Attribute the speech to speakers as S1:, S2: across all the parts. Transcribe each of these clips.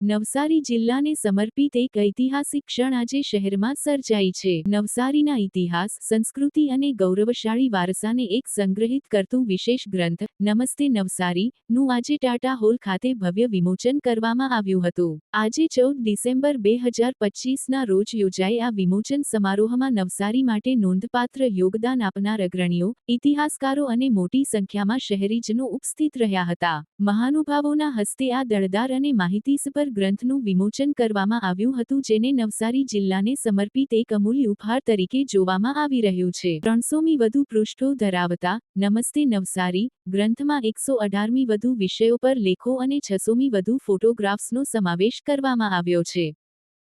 S1: નવસારી જિલ્લાને સમર્પિત એક ઐતિહાસિક ક્ષણ આજે શહેરમાં સર્જાઈ છે. નવસારીના ઇતિહાસ, સંસ્કૃતિ અને ગૌરવશાળી વારસાને એક સંગ્રહિત કરતું વિશેષ ગ્રંથ, નમસ્તે નવસારી, નું આજે ટાટા હોલ ખાતે ભવ્ય વિમોચન કરવામાં આવ્યું હતું. આજે 14 ડિસેમ્બર 2025ના રોજ યોજાયેલ આ વિમોચન સમારોહમાં નવસારી માટે નોંધપાત્ર યોગદાન આપનાર અગ્રણીઓ, ઇતિહાસકારો અને મોટી સંખ્યામાં શહેરીજનો ઉપસ્થિત રહ્યા હતા. મહાનુભાવોના હસ્તે આ દળદાર અને માહિતીસભર ગ્રંથનું વિમોચન કરવામાં આવ્યું હતું, જેને નવસારી જિલ્લાને સમર્પિત એક અમૂલ્ય ઉપહાર તરીકે જોવામાં આવી રહ્યું છે. 300મી વધુ પૃષ્ઠો ધરાવતા નમસ્તે નવસારી ગ્રંથમાં 118મી વધુ વિષયો પર લેખો અને 600મી વધુ ફોટોગ્રાફ્સનો સમાવેશ કરવામાં આવ્યો છે.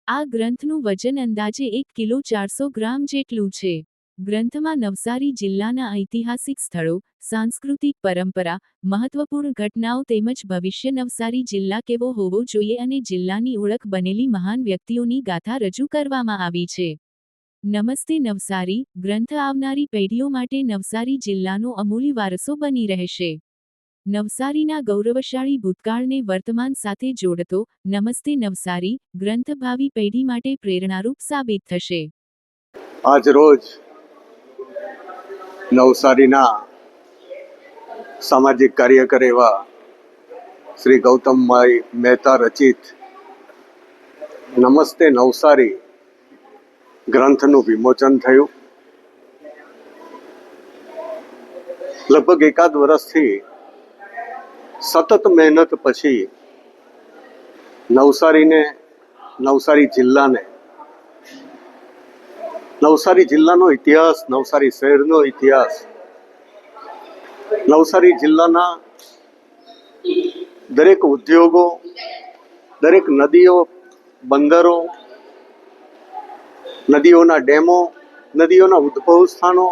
S1: આ ગ્રંથનું વજન અંદાજે 1 કિલો 400 ગ્રામ જેટલું છે. ગ્રંથમાં નવસારી જિલ્લાના ઐતિહાસિક સ્થળો, સાંસ્કૃતિક પરંપરા, મહત્વપૂર્ણ ઘટનાઓ તેમજ ભવિષ્ય નવસારી જિલ્લા કેવો હોવો જોઈએ અને જિલ્લાની ઓળખ બનેલી મહાન વ્યક્તિઓની ગાથા રજૂ કરવામાં આવી છે. નમસ્તે નવસારી ગ્રંથ આવનારી પેઢીઓ માટે નવસારી જિલ્લાનો અમૂલ્ય વારસો બની રહેશે. નવસારીના ગૌરવશાળી ભૂતકાળને વર્તમાન સાથે જોડતો નમસ્તે નવસારી ગ્રંથ ભાવિ પેઢી માટે પ્રેરણારૂપ સાબિત થશે.
S2: આજ રોજ નવસારીના સામાજિક કાર્યકર એવા શ્રી ગૌતમભાઈ મહેતા રચિત નમસ્તે નવસારી ગ્રંથનું વિમોચન થયું. લગભગ એકાદ વર્ષથી સતત મહેનત પછી નવસારી જિલ્લાનો ઇતિહાસ, નવસારી શહેરનો ઇતિહાસ, નવસારી જિલ્લાના દરેક ઉદ્યોગો, દરેક નદીઓ, બંદરો, નદીઓના ડેમો, નદીઓના ઉદ્ભવ સ્થાનો,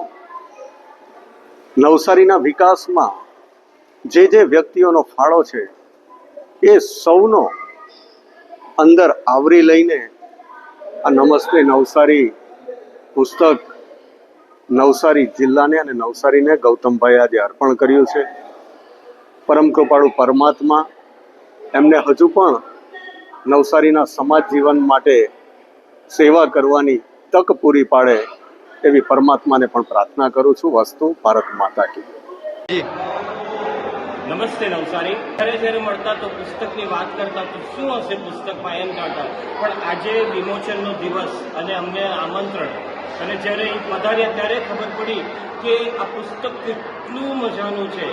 S2: નવસારીના વિકાસમાં જે વ્યક્તિઓનો ફાળો છે એ સૌનો અંદર આવરી લઈને આ નમસ્તે નવસારી પુસ્તક નવસારી જિલ્લાને અને નવસારીને ગૌતમભાઈ આજે અર્પણ કર્યું છે. પરમ કૃપાળુ પરમાત્મા એમને હજુ પણ નવસારીના સમાજ જીવન માટે સેવા કરવાની તક પૂરી પાડે એવી પરમાત્માને પણ પ્રાર્થના કરું છું. વસ્તુ ભારત માતા કી.
S3: નમસ્તે નવસારી. જ્યારે મળતા તો પુસ્તકની વાત કરતા તો શું હશે પુસ્તકમાં એમ કહેતા, પણ આજે વિમોચનનો દિવસ અને અમને આમંત્રણ અને જ્યારે એ પધાર્યા ત્યારે ખબર પડી કે આ પુસ્તક કેટલું મજાનું છે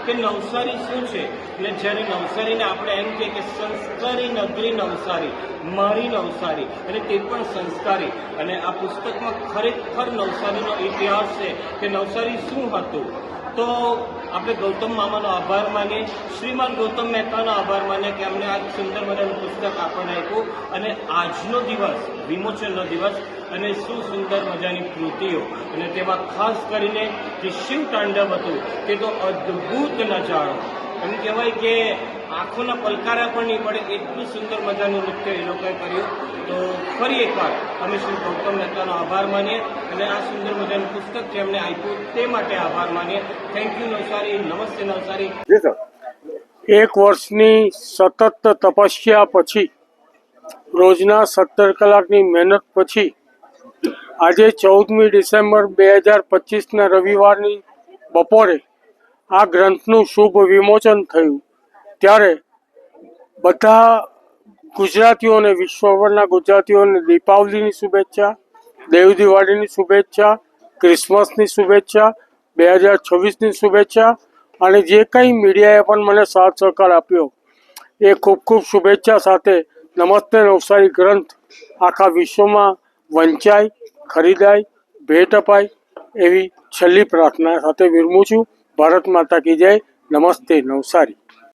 S3: કે નવસારી શું છે. અને જ્યારે નવસારીને આપણે એમ કહીએ કે સંસ્કારી નગરી નવસારી, મારી નવસારી, અને તે પણ સંસ્કારી. અને આ પુસ્તકમાં ખરેખર નવસારીનો ઇતિહાસ છે કે નવસારી શું હતું. તો આપણે ગૌતમ મામાનો આભાર માનીએ, શ્રીમાન ગૌતમ મહેતાનો આભાર માનીએ કે અમને આ સુંદર મજાનું પુસ્તક આપણને આપ્યું. અને આજનો દિવસ વિમોચનનો દિવસ અને શું સુંદર મજાની કૃતિઓ, અને તેમાં ખાસ કરીને જે શિવ તાંડવ હતું તે તો અદ્ભુત નજારો. એમ કહેવાય કે આંખોના પલકારા પણ નહીં પડે એટલું સુંદર મજાનું નૃત્ય એ લોકોએ કર્યું. તો ફરી એકવાર અમે શ્રી ગૌતમ મહેતાનો આભાર માનીએ અને આ સુંદર મજાનું પુસ્તક જે અમને આપ્યું તે માટે આભાર માનીએ. Thank you Navsari. નમસ્તે નવસારી.
S4: એક વર્ષની સતત તપસ્યા પછી, રોજના 17 કલાકની મહેનત પછી આજે 14મી ડિસેમ્બર 2025ના રવિવારની બપોરે આ ગ્રંથનું શુભ વિમોચન થયું. ત્યારે બધા ગુજરાતીઓને, વિશ્વભરના ગુજરાતીઓને દીપાવલીની શુભેચ્છા, દેવ દિવાળીની શુભેચ્છા, ક્રિસમસની શુભેચ્છા, 2026ની શુભેચ્છા. અને જે કંઈ મીડિયાએ પણ મને સાથ સહકાર આપ્યો એ ખૂબ ખૂબ શુભેચ્છા સાથે નમસ્તે નવસારી ગ્રંથ આખા વિશ્વમાં વંચાય, ખરીદાય, ભેટ અપાય એવી છેલ્લી પ્રાર્થના સાથે વિરમું છું. ભારત માતા કી જય. નમસ્તે નવસારી.